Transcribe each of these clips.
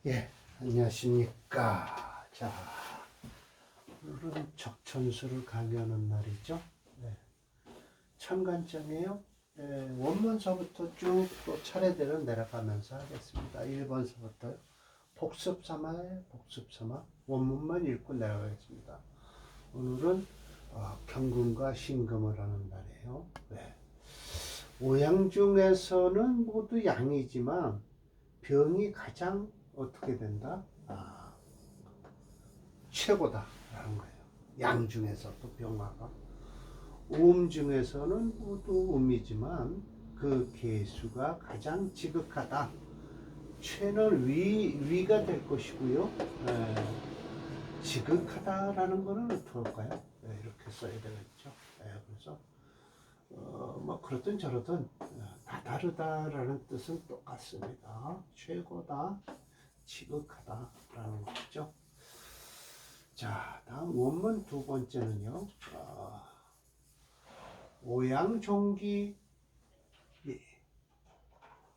예, 안녕하십니까. 자, 오늘은 적천수를 강의하는 날이죠. 네, 천간점이에요. 예, 원문서부터 쭉 또 차례대로 내려가면서 하겠습니다. 1번서부터요. 복습 삼아에 복습 삼아 원문만 읽고 내려가겠습니다. 오늘은 경금과 신금을 하는 날이에요. 네. 오양 중에서는 모두 양이지만 병이 가장 어떻게 된다? 최고다라는 거예요. 양 중에서도 병화가. 음 중에서는 모두 음이지만 그 개수가 가장 지극하다. 최는 위가 될 것이고요. 지극하다라는 거는 어떻게 할까요? 이렇게 써야 되겠죠. 그래서 뭐 그렇든 저렇든 다 다르다라는 뜻은 똑같습니다. 최고다, 지극하다라는 거죠. 자, 다음 원문 두 번째는요. 오양종기.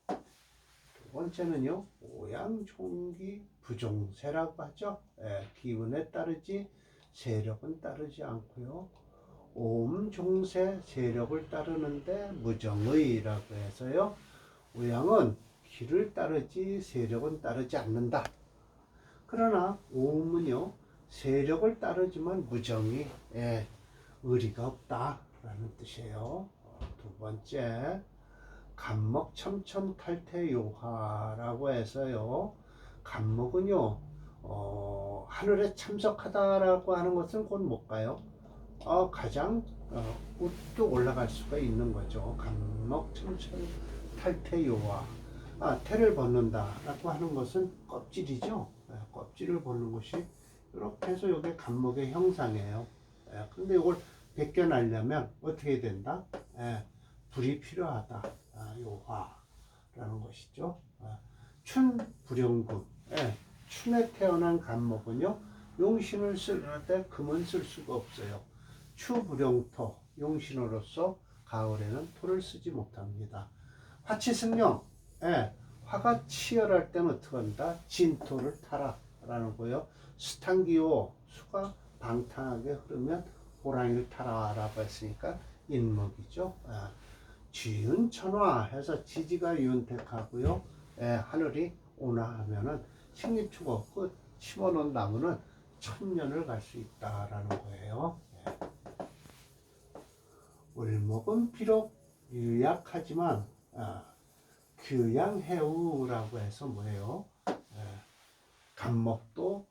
두 번째는요. 오양종기 부종세라고 하죠. 기운에 따르지 세력은 따르지 않고요. 오음종세 세력을 따르는데 무정의라고 해서요. 오양은 기를 따르지 세력은 따르지 않는다. 그러나 오음은요. 세력을 따르지만 무정의, 의리가 없다라는 뜻이에요. 두 번째, 간목첨첨탈퇴요하라고 해서요. 간목은요, 하늘에 참석하다라고 하는 것은 곧 뭘까요? 가장 우뚝 올라갈 수가 있는 거죠. 간목첨첨탈퇴요하. 태를 벗는다라고 하는 것은 껍질이죠. 껍질을 벗는 것이 이렇게 해서 이게 간목의 형상이에요. 근데 이걸 벗겨내려면 어떻게 된다? 불이 필요하다. 요화라는 것이죠. 춘불용금. 춘에 태어난 간목은요, 용신을 쓸 때 금은 쓸 수가 없어요. 추불용토, 용신으로서 가을에는 토를 쓰지 못합니다. 화치승령. 화가 치열할 때는 어떻게 한다? 진토를 타라 라는 거예요. 수탕기호, 수가 방탕하게 흐르면 호랑이를 타라 라고 했으니까 인목이죠. 지윤천화 해서 지지가 윤택하고요. 하늘이 온화하면은 식립추가 없고 심어놓은 나무는 천년을 갈 수 있다라는 거예요. 을목은 비록 유약하지만 규양해우라고 해서 뭐예요? 간목도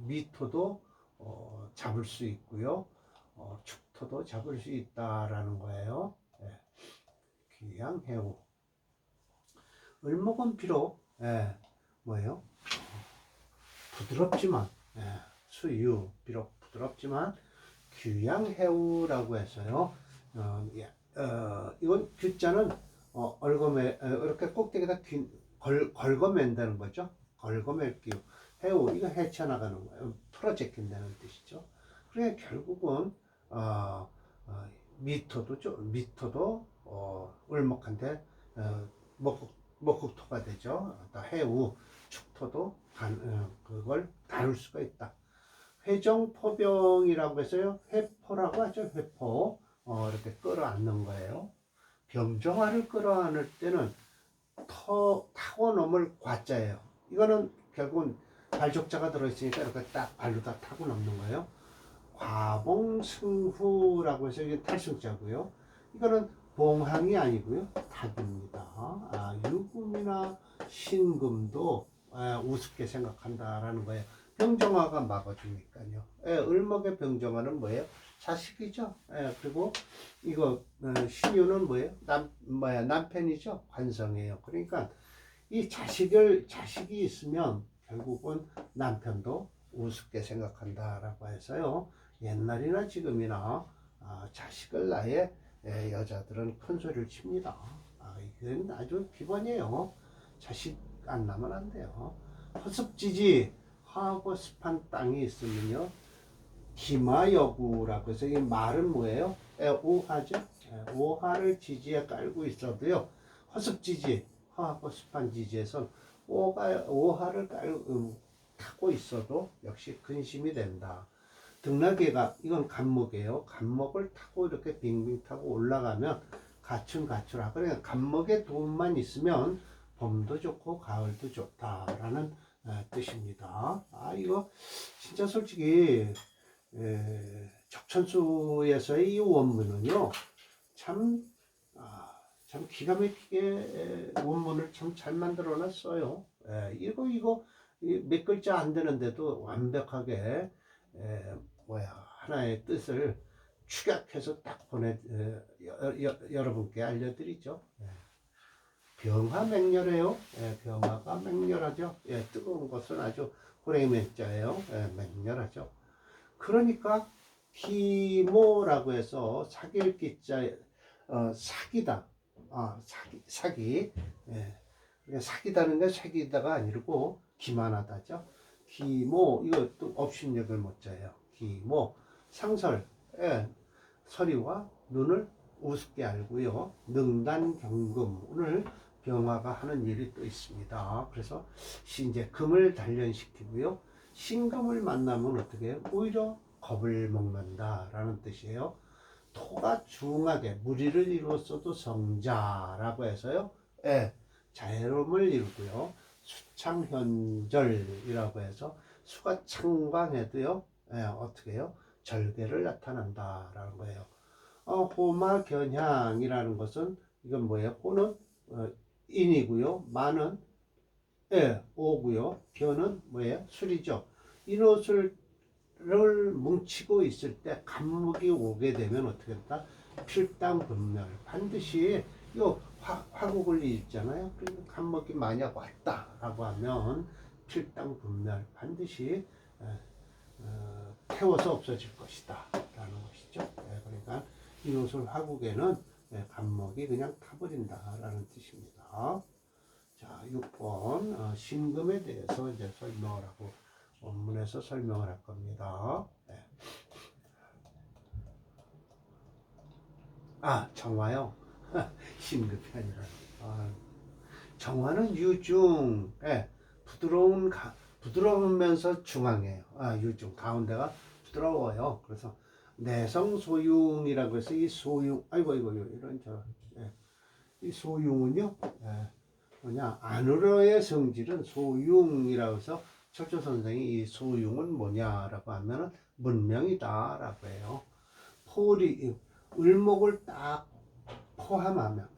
미토도 잡을 수 있고요. 축토도 잡을 수 있다라는 거예요. 규양해우. 을목은 비록 뭐예요? 부드럽지만 수유 비록 부드럽지만 규양해우라고 해서요. 이건 규자는 이렇게 꼭대기에다 걸거맨다는 거죠. 걸거맬 기후. 해우, 이거 헤쳐나가는 거예요. 풀어제낀다는 뜻이죠. 그러니까 결국은 미토도 을목한테 목국토가 되죠. 또 해우, 축토도 그걸 다룰 수가 있다. 회정포병이라고 해서요. 회포라고 하죠. 회포. 이렇게 끌어안는 거예요. 병정화를 끌어안을 때는 타고 넘을 과자예요. 이거는 결국은 발족자가 들어있으니까 이렇게 딱 발로 다 타고 넘는 거예요. 과봉승후라고 해서 이게 탈승자고요. 이거는 봉항이 아니고요. 닭입니다. 유금이나 신금도 우습게 생각한다라는 거예요. 병정화가 막아주니까요. 을목의 병정화는 뭐예요? 자식이죠. 그리고 이거 신유는 뭐예요? 남편이죠. 관성이에요. 그러니까 이 자식이 있으면 결국은 남편도 우습게 생각한다라고 해서요. 옛날이나 지금이나 자식을 낳아 여자들은 큰 소리를 칩니다. 이건 아주 기본이에요. 자식 안 낳으면 안 돼요. 허습지지, 화하고 습한 땅이 있으면요. 기마여구라고 해서 이 말은 뭐예요? 오하죠. 오하를 지지에 깔고 있어도요. 허습지지, 화하고 습한 지지에서 오하를 타고 있어도 역시 근심이 된다. 등락개가 이건 간목이에요. 간목을 타고 이렇게 빙빙 타고 올라가면 가춘가출하. 그러니까 간목의 도움만 있으면 봄도 좋고 가을도 좋다라는 뜻입니다. 이거 진짜 솔직히 적천수에서의 이 원문은요, 참, 참 기가 막히게 원문을 참 잘 만들어 놨어요. 이거 몇 글자 안 되는데도 완벽하게 하나의 뜻을 축약해서 딱 여러분께 알려드리죠. 병화맹렬해요. 병화가 맹렬하죠. 뜨거운 것은 아주 호랭이맹자예요. 맹렬하죠. 그러니까 기모라고 해서 사귈 기자, 사기다. 사기. 사기다는 게 사기다가 아니고 기만하다죠. 기모, 이거 또 업신여길 못자예요. 기모, 상설, 서리와 눈을 우습게 알고요. 능단경금, 오늘 병화가 하는 일이 또 있습니다. 그래서 이제 금을 단련시키고요. 신금을 만나면 어떻게 해요? 오히려 겁을 먹는다라는 뜻이에요. 토가 중하게 무리를 이루었어도 성자라고 해서요. 자애로움을 이루고요. 수창현절이라고 해서 수가 창광해도요. 어떻게 해요? 절개를 나타난다라는 거예요. 호마견향이라는 것은 이건 뭐예요? 호는 인이고요. 마는 오고요. 견은 뭐예요? 술이죠. 인옷을 뭉치고 있을 때 간목이 오게 되면 어떻게 된다? 필당분멸. 반드시 요 화국을 입잖아요. 그러니까 간목이 만약 왔다라고 하면 필당분멸. 반드시 태워서 없어질 것이다 라는 것이죠. 그러니까 인옷을 화국에는 간목이 그냥 타버린다 라는 뜻입니다. 자, 6번 신금에 대해서 이제 설명을 하고 원문에서 설명을 할 겁니다. 정화요. 신금이 아니라 정화는 유중, 부드러우면서 중앙이에요. 유중, 가운데가 부드러워요. 그래서 내성소융이라고 해서 이 소융, 이런 이 소융은요, 뭐냐, 안으로의 성질은 소융이라고 해서 철조 선생이 이 소융은 뭐냐라고 하면은 문명이다라고 해요. 을목을 딱 포함하면,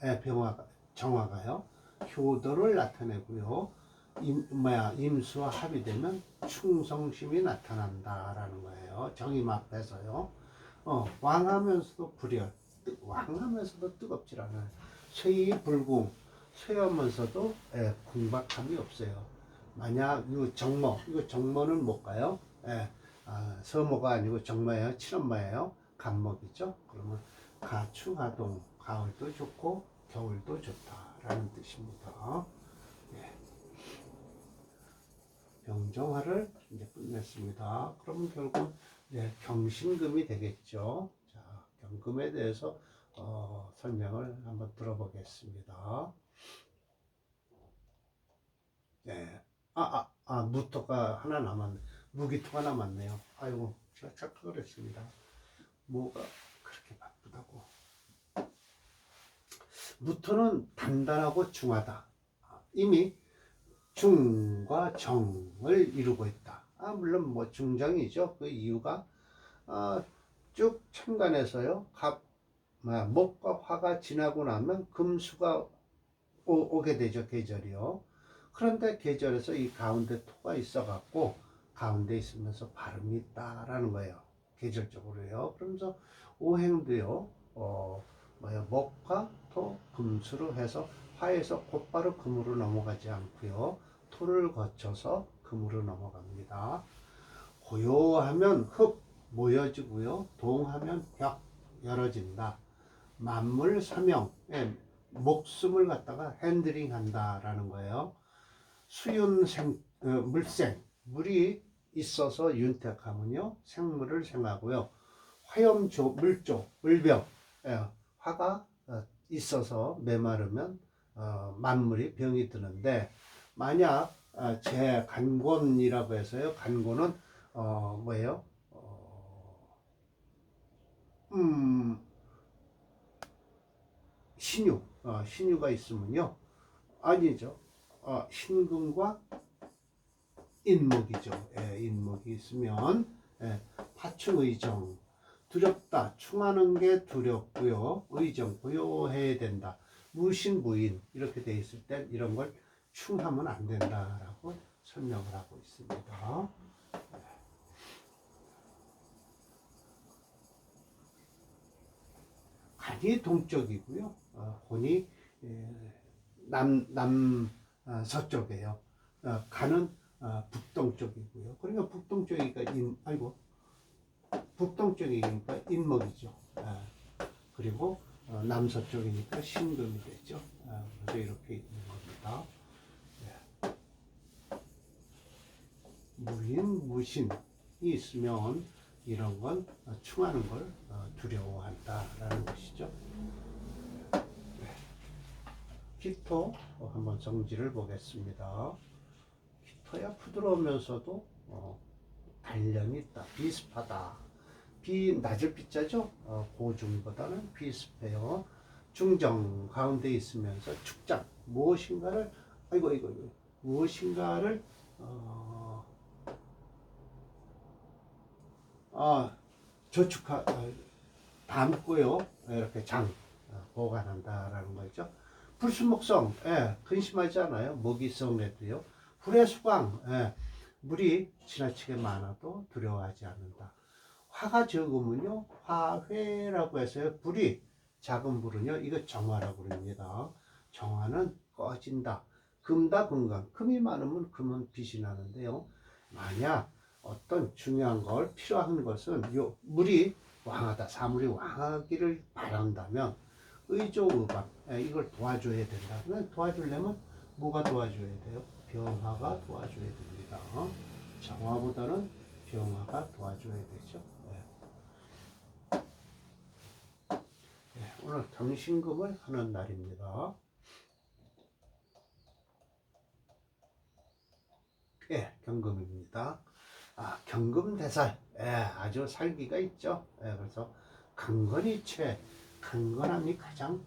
정화가요, 효도를 나타내고요. 임수와 합이 되면 충성심이 나타난다라는 거예요. 정임 앞에서요. 왕하면서도 불열, 왕하면서도 뜨겁질 않아요. 쇠이불궁, 쇠하면서도 궁박함이 없어요. 만약 이거 정모는 뭘까요? 서모가 아니고 정모예요. 칠엄마예요. 간목이죠. 그러면 가추가동, 가을도 좋고 겨울도 좋다라는 뜻입니다. 병정화를 이제 끝냈습니다. 그러면 결국 경신금이 되겠죠. 자, 경금에 대해서 설명을 한번 들어보겠습니다. 무토가 하나 남았네. 무기토가 남았네요. 아이고, 제가 착각을 했습니다. 뭐가 그렇게 바쁘다고. 무토는 단단하고 중하다. 이미 중과 정을 이루고 있다. 물론 뭐 중정이죠. 그 이유가 쭉 천간에서요. 목과 화가 지나고 나면 금수가 오게 되죠. 계절이요. 그런데 계절에서 이 가운데 토가 있어 갖고 가운데 있으면서 발음이 있다라는 거예요. 계절적으로요. 그러면서 오행도요. 목과 토, 금수로 해서 화에서 곧바로 금으로 넘어가지 않고요. 토를 거쳐서 금으로 넘어갑니다. 고요하면 흙 모여지고요. 동하면 벽 열어진다. 만물 삼형, 목숨을 갖다가 핸들링 한다라는 거예요. 물생, 물이 있어서 윤택하면요. 생물을 생하고요. 화염조, 물병, 화가 있어서 메마르면 만물이 병이 드는데 만약 제간곤이라고 해서요. 간곤은 뭐예요? 신유, 신유가 있으면요. 아니죠. 신금과 인목이죠. 예, 인목이 있으면 예, 파충의정 두렵다. 충하는 게 두렵고요. 의정 고요해야 된다. 무신무인 이렇게 돼 있을 땐 이런 걸 충하면 안 된다라고 설명을 하고 있습니다. 간이 동쪽이고요. 혼이 서쪽이에요. 간은 북동쪽이고요. 그러니까 북동쪽이니까 북동쪽이니까 인목이죠. 그리고 남서쪽이니까 신금이 되죠. 그래서 이렇게 있는 겁니다. 무인, 무신이 있으면 이런 건 충하는 걸 두려워한다라는 것이죠. 기토 한번 정지를 보겠습니다. 기토야 부드러우면서도 단련이 있다. 비습하다. 낮을 비자죠. 고중보다는 비습해요. 중정 가운데 있으면서 축장 무엇인가를 무엇인가를 저축하 담고요. 이렇게 보관한다라는 거죠. 불수목성, 근심하지 않아요. 목이성래도요. 불의 수광, 물이 지나치게 많아도 두려워하지 않는다. 화가 적으면요, 화회라고 해서요. 불이 작은 불은요, 이거 정화라고 그럽니다. 정화는 꺼진다. 금다, 금강. 금이 많으면 금은 빛이 나는데요. 만약 어떤 중요한 걸 필요한 것은 요 물이 왕하다, 사물이 왕하기를 바란다면 의조의방 이걸 도와줘야 된다. 도와주려면 뭐가 도와줘야 돼요? 병화가 도와줘야 됩니다. 정화보다는 병화가 도와줘야 되죠. 오늘 경신금을 하는 날입니다. 경금입니다. 경금대살, 아주 살기가 있죠. 그래서 강건이 강건함이 가장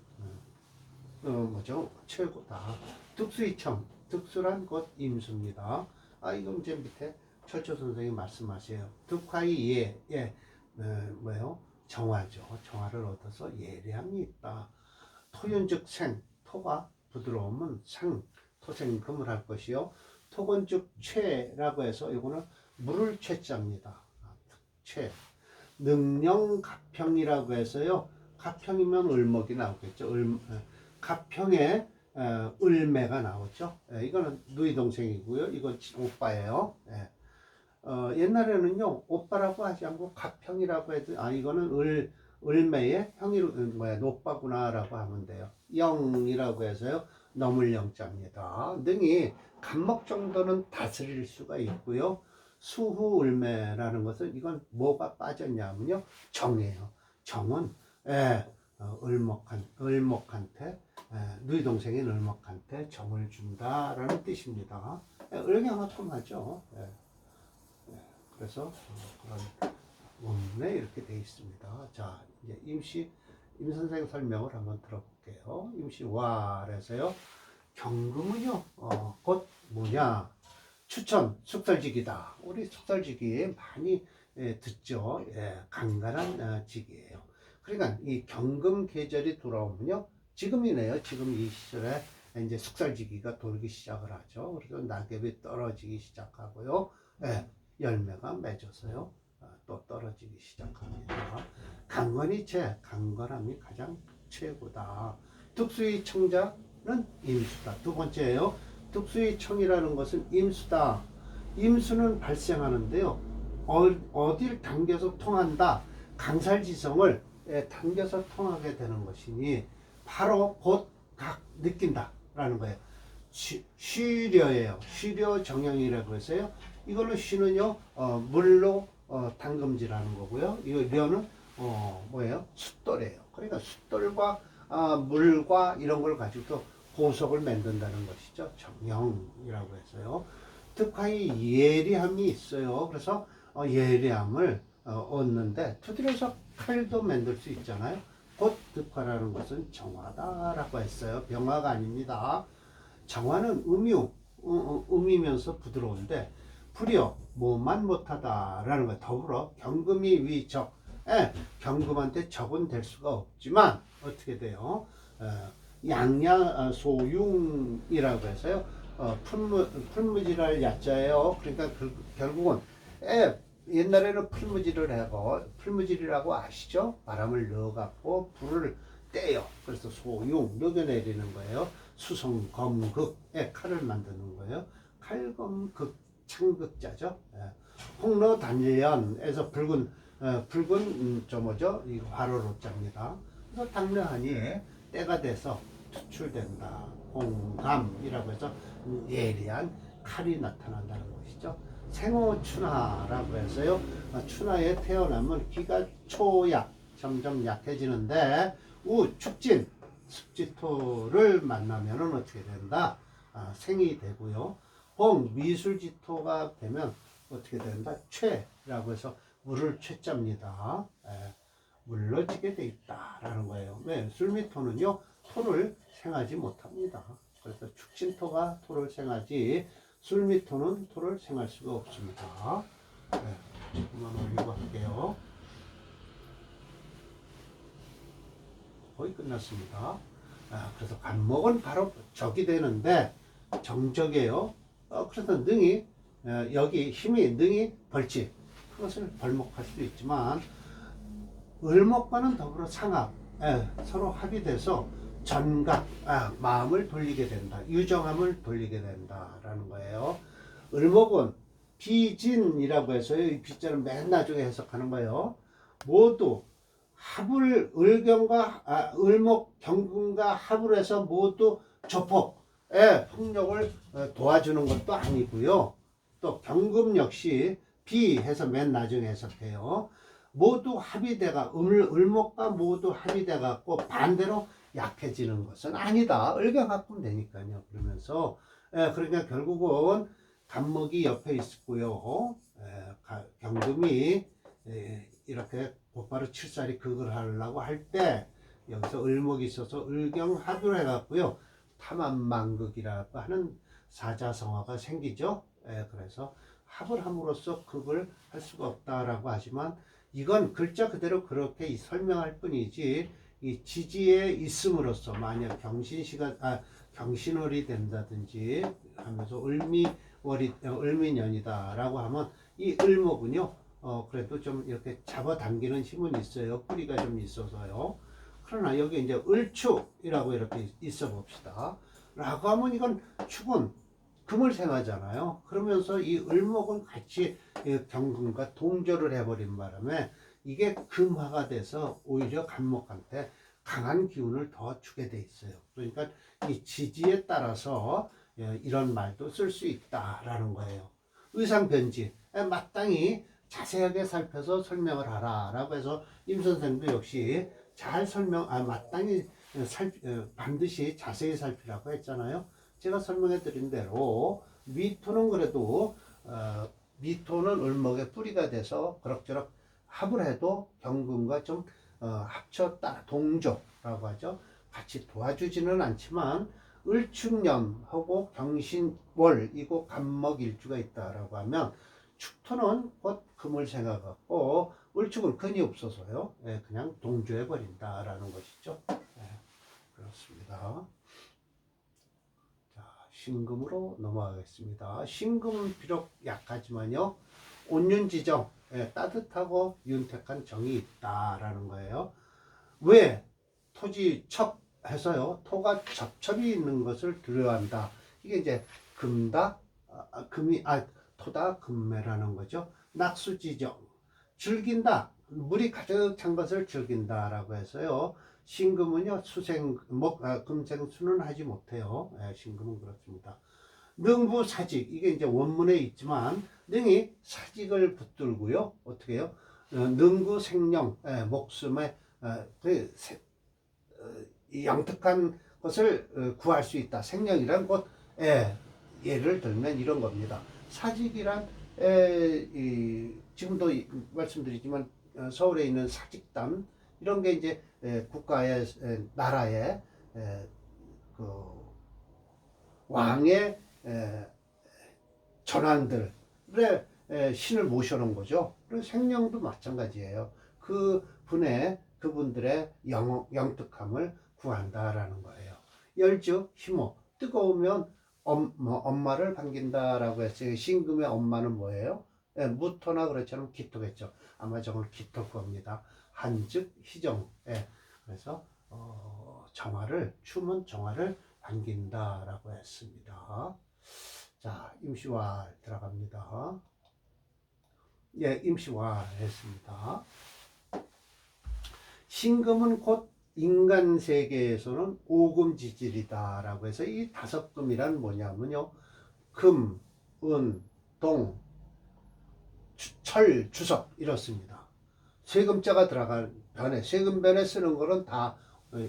최고다. 득수이청, 득수란 곧 임수입니다. 이건 이제 밑에 철초 선생님이 말씀하세요. 득화이 정화죠. 정화를 얻어서 예량이 있다. 토윤즉 생, 토가 부드러우면 토생금을 할 것이요. 토건즉 최라고 해서 이거는 물을 최자입니다. 최. 능령가평이라고 해서요. 가평이면 을목이 나오겠죠. 가평에 을매가 나오죠. 이거는 누이 동생이고요. 이건 오빠예요. 옛날에는요 오빠라고 하지 않고 가평이라고 해도 이거는 을매의 형이 노빠구나라고 하면 돼요. 영이라고 해서요. 넘을 영자입니다. 능이 간목 정도는 다스릴 수가 있고요. 수후 을매라는 것은 이건 뭐가 빠졌냐면요. 정이에요. 정은 을목한테 누이 동생인 을목한테 정을 준다라는 뜻입니다. 을경화 통하죠. 그래서 그런 원문에 이렇게 되어 있습니다. 자, 이제 임 선생 설명을 한번 들어볼게요. 임시와래서요. 경금은요, 곧 뭐냐? 추천, 숙설직이다. 우리 숙설직이 많이 듣죠. 간간한 직이에요. 그러니까 이 경금 계절이 돌아오면요, 지금이네요. 지금 이 시절에 이제 숙설지기가 돌기 시작을 하죠. 그래서 낙엽이 떨어지기 시작하고요. 열매가 맺어서요. 또 떨어지기 시작합니다. 강건함이 가장 최고다. 득수의 청자는 임수다. 두 번째예요. 득수의 청이라는 것은 임수다. 임수는 발생하는데요. 어딜 당겨서 통한다. 강살지성을 당겨서 통하게 되는 것이니 바로 곧 느낀다 라는 거예요. 쉬려예요. 쉬려 정형이라고 해서요. 이걸로 쉬는요 물로 담금질하는 거고요. 이 려는 뭐예요? 숫돌이에요. 그러니까 숫돌과 물과 이런 걸 가지고 보석을 만든다는 것이죠. 정형이라고 해서요. 득화의 예리함이 있어요. 그래서 예리함을 얻는데 두드려서 칼도 만들 수 있잖아요. 곧 득화라는 것은 정화다라고 했어요. 병화가 아닙니다. 정화는 음이면서 부드러운데 불이요 뭐만 못하다라는 거. 더불어 경금이 위적, 경금한테 적은 될 수가 없지만 어떻게 돼요? 양양 소융이라고 해서요. 풀무질할 야자예요. 그러니까 결국은 옛날에는 풀무질이라고 아시죠? 바람을 넣어갖고 불을 떼요. 그래서 소융 녹여내리는 거예요. 수성 검극에 칼을 만드는 거예요. 칼검극 창극자죠. 홍로 단련에서 붉은 저 화로로자입니다. 그래서 당면하니 때가 돼서 투출된다. 홍감이라고 해서 예리한 칼이 나타난다는 것이죠. 생호춘하라고 해서요. 춘하에 태어나면 기가 초약, 점점 약해지는데 축진, 습지토를 만나면 어떻게 된다? 생이 되고요. 미술지토가 되면 어떻게 된다? 최라고 해서 물을 최자입니다. 물러지게 돼 있다라는 거예요. 왜? 술미토는요, 토를 생하지 못합니다. 그래서 축진토가 토를 생하지, 술미토는 토를 생할 수가 없습니다. 조금만 올리고 할게요. 거의 끝났습니다. 그래서 간목은 바로 적이 되는데, 정적이에요. 그래서 능이, 여기 힘이, 능이 벌집, 그것을 벌목할 수 있지만, 을목과는 더불어 상합, 서로 합의돼서 전각, 마음을 돌리게 된다. 유정함을 돌리게 된다라는 거예요. 을목은 비진이라고 해서요. 이 비자는 맨 나중에 해석하는 거예요. 모두 합을 을목 경금과 합을 해서 모두 조폭, 폭력을 도와주는 것도 아니고요. 또 경금 역시 비해서 맨 나중에 해석해요. 모두 합의돼가 을목과 모두 합의돼 갖고 반대로 약해지는 것은 아니다. 을경 갖으면 되니까요. 그러면서 그러니까 결국은 간목이 옆에 있고요. 경금이 이렇게 곧바로 칠살이 극을 하려고 할 때 여기서 을목이 있어서 을경 합을 해갖고요. 탐암만극이라고 하는 사자성어가 생기죠. 그래서 합을 함으로써 극을 할 수가 없다라고 하지만 이건 글자 그대로 그렇게 설명할 뿐이지 이 지지에 있음으로써 만약 경신월이 된다든지 하면서 을미년이다라고 하면 이 을목은요 그래도 좀 이렇게 잡아당기는 힘은 있어요. 뿌리가 좀 있어서요. 그러나 여기 이제 을축이라고 이렇게 있어 봅시다. 라고 하면 이건 축은 금을 생하잖아요. 그러면서 이 을목은 같이 경금과 동조를 해버린 바람에 이게 금화가 돼서 오히려 간목한테 강한 기운을 더 주게 돼 있어요. 그러니까 이 지지에 따라서 이런 말도 쓸 수 있다라는 거예요. 의상변지 마땅히 자세하게 살펴서 설명을 하라라고 해서 임 선생도 역시 잘 마땅히 반드시 자세히 살피라고 했잖아요. 제가 설명해 드린 대로 미토는 그래도 미토는 을목의 뿌리가 돼서 그럭저럭 합을 해도 경금과 좀 합쳤다 동조라고 하죠. 같이 도와주지는 않지만 을축년하고 경신월이고 간목일주가 있다라고 하면 축토는 곧 금을 생각하고 을축은 근이 없어서요. 그냥 동조해 버린다라는 것이죠. 그렇습니다. 신금으로 넘어가겠습니다. 신금은 비록 약하지만요. 온윤지정, 따뜻하고 윤택한 정이 있다라는 거예요. 왜? 토지 첩해서요. 토가 접첩이 있는 것을 두려워한다. 이게 이제 금다, 토다 금매라는 거죠. 낙수지정, 즐긴다. 물이 가득 찬 것을 즐긴다라고 해서요. 신금은요, 금생수는 하지 못해요. 신금은 그렇습니다. 능부사직, 이게 이제 원문에 있지만, 능이 사직을 붙들고요. 어떻게 해요? 능구생령, 목숨에, 영특한 것을 구할 수 있다. 생령이란 곧 예를 들면 이런 겁니다. 사직이란 지금도 말씀드리지만 서울에 있는 사직단 이런 게 이제 국가의 나라의 그 왕의 전환들의 신을 모셔놓은 거죠. 그리고 생령도 마찬가지예요. 그분들의 영특함을 구한다라는 거예요. 열즉 힘어 뜨거우면 엄마를 반긴다라고 했어요. 신금의 엄마는 뭐예요? 무토나 그렇처럼 기토겠죠. 아마 저걸 기토 겁니다. 한즉 희정. 그래서 춤은 정화를 반긴다라고 했습니다. 자, 임시왈 들어갑니다. 임시왈 했습니다. 신금은 곧 인간 세계에서는 오금지질이다라고 해서 이 다섯 금이란 뭐냐면요. 금, 은, 동, 철, 주석 이렇습니다. 세금자가 들어간 변에 세금변에 쓰는 거는 다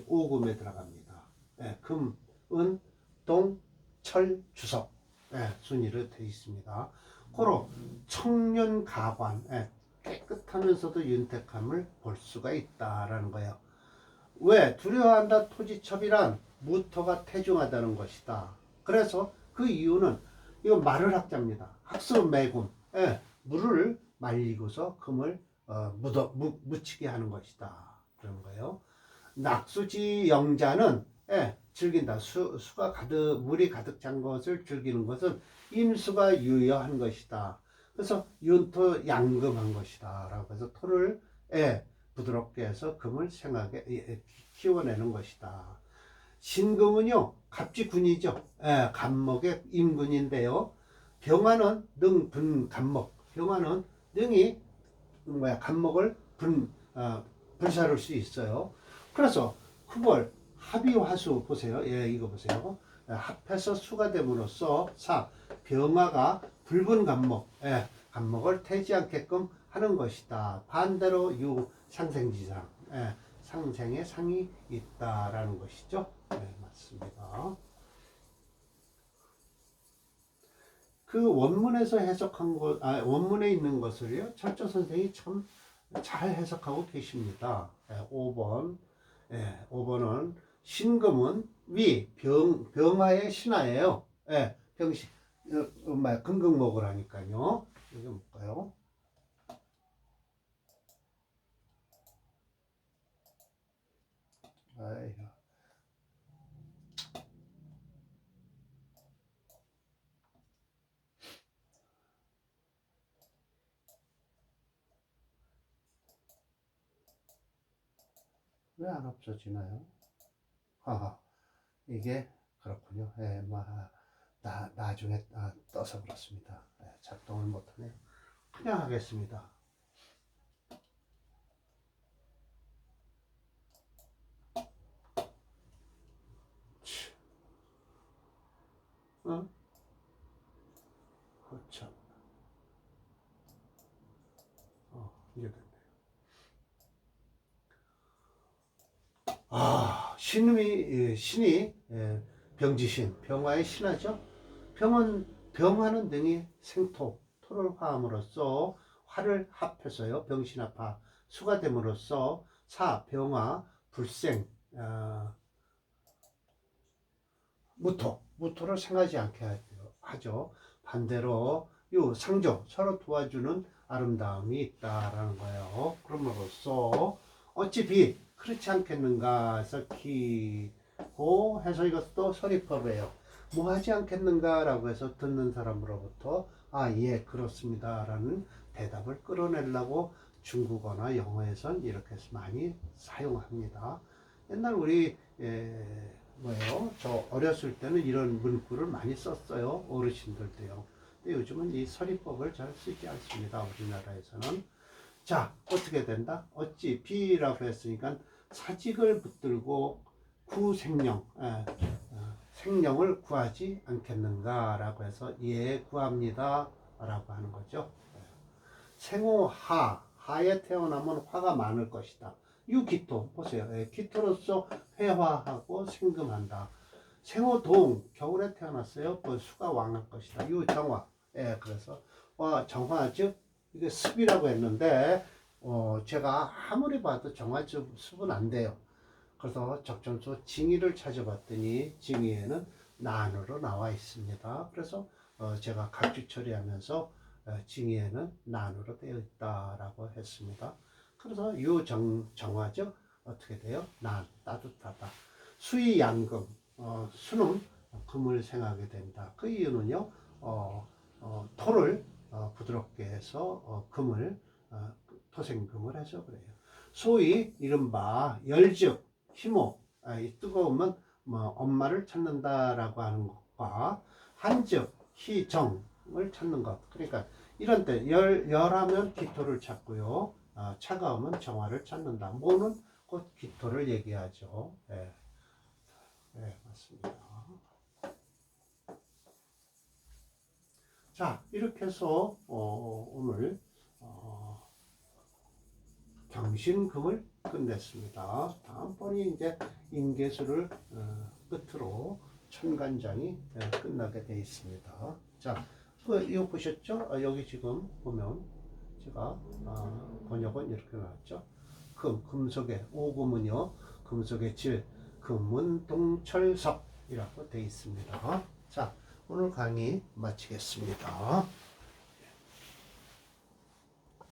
오금에 들어갑니다. 금, 은, 동, 철, 주석 순위로 되어 있습니다. 고로 청년 가관 깨끗하면서도 윤택함을 볼 수가 있다라는 거예요. 왜? 두려워한다 토지첩이란 무토가 태중하다는 것이다. 그래서 그 이유는 이거 말을 학자입니다. 학습 매금 물을 말리고서 금을 묻히게 하는 것이다. 그런 거예요. 낙수지 영자는 즐긴다. 수가 가득 물이 가득 찬 것을 즐기는 것은 임수가 유효한 것이다. 그래서 윤토 양금한 것이다. 라고 해서 토를 부드럽게 해서 금을 생하게 키워내는 것이다. 신금은요 갑지군이죠. 갑목의 임군인데요. 병화는 능분 갑목. 병화는 능이 갑목을 불사를 수 있어요. 그래서 그걸 합의화수 보세요. 이거 보세요. 합해서 수가 됨으로써 병화가 불분 갑목, 갑목을 태지 않게끔 하는 것이다. 반대로 상생지상, 상생의 상이 있다라는 것이죠. 맞습니다. 그 원문에서 해석한 것, 원문에 있는 것을요, 철저 선생이 참 잘 해석하고 계십니다. 5번. 5번은 신금은 병화의 신하예요. 병신, 금극목을 하니까요. 이게 뭘까요? 왜 안 없어지나요? 이게 그렇군요. 나중에 떠서 그렇습니다. 작동을 못하네요. 그냥 하겠습니다. 그렇죠. 이게 됐네요. 신이 병지신, 병화의 신하죠. 병화는 능히 생토, 토를 화함으로써 화를 합해서요. 병신합화, 수가 됨으로써 병화, 불생, 무토를 생하지 않게 하죠. 반대로 상조, 서로 도와주는 아름다움이 있다라는 거예요. 그럼으로써 어찌 그렇지 않겠는가 해서 기고 해서 이것도 서리법이에요. 뭐 하지 않겠는가 라고 해서 듣는 사람으로부터 그렇습니다 라는 대답을 끌어내려고 중국어나 영어에선 이렇게 많이 사용합니다. 옛날 우리 저 어렸을 때는 이런 문구를 많이 썼어요. 어르신들도요. 근데 요즘은 이 서리법을 잘 쓰지 않습니다. 우리나라에서는. 자, 어떻게 된다? 어찌 비라고 했으니까 사직을 붙들고 구생령, 생령을 구하지 않겠는가 라고 해서 구합니다 라고 하는 거죠. 생호하, 하에 태어나면 화가 많을 것이다. 유기토 보세요. 예, 기토로서 회화하고 생금한다. 생호동 겨울에 태어났어요. 그 수가 왕할 것이다. 유정화. 예, 그래서 정화 즉 이게 습이라고 했는데 제가 아무리 봐도 정화 습은 안 돼요. 그래서 적점수 징의를 찾아봤더니 징의에는 난으로 나와 있습니다. 그래서 제가 각주 처리하면서 징의에는 난으로 되어 있다라고 했습니다. 그래서 정화적 어떻게 돼요? 난, 따뜻하다. 수의 양금, 수는 금을 생하게 된다. 그 이유는요, 토를 부드럽게 해서 금을 토생금을 해서 그래요. 소위 이른바 열즉 희모, 뜨거우면 뭐 엄마를 찾는다라고 하는 것과 한즉 희정을 찾는 것. 그러니까 이런 때 열하면 기토를 찾고요. 차가우면 정화를 찾는다. 모는 곧 기토를 얘기하죠. 네, 네, 맞습니다. 자, 이렇게 해서 오늘 경신금을 끝냈습니다. 다음번이 이제 인계수를 끝으로 천간장이 끝나게 되어 있습니다. 자, 이거 보셨죠? 여기 지금 보면 제가 번역은 이렇게 나왔죠. 금속의 오금은요, 금속의 질, 금은 동철석이라고 되어 있습니다. 자, 오늘 강의 마치겠습니다.